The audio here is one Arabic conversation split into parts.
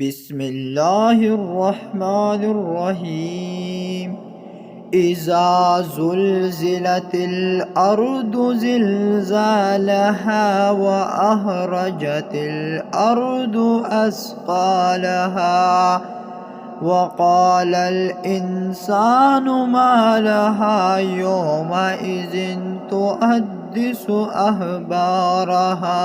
بسم الله الرحمن الرحيم إذا زلزلت الأرض زلزالها وأخرجت الأرض أثقالها وقال الإنسان ما لها يومئذ تحدث أخبارها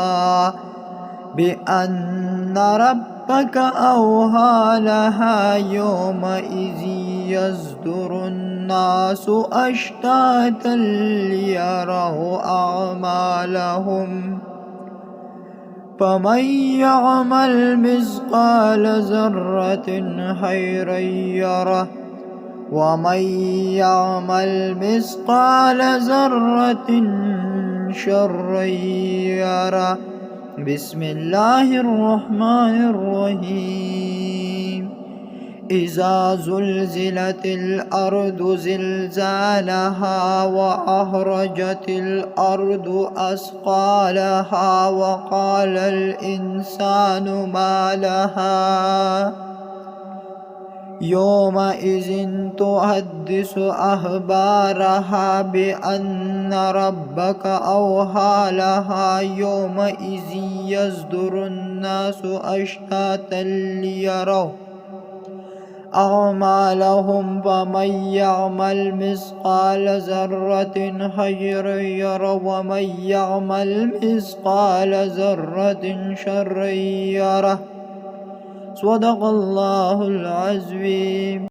بأن ربك أوحى لها يومئذ يصدر الناس أشتاتا ليروا أعمالهم فمن يعمل مثقال ذرة خيرا يره ومن يعمل مثقال ذرة شرا يره. بسم الله الرحمن الرحيم إذا زلزلت الأرض زلزالها وأخرجت الأرض أثقالها وقال الإنسان ما لها يومئذ تحدث أخبارها بأن ربك أوحى لها يومئذ يصدر الناس أشتاتا ليروا أعمالهم فمن يعمل مثقال ذرة خيرا يره ومن يعمل مثقال ذرة شرا يره. صدق الله العظيم.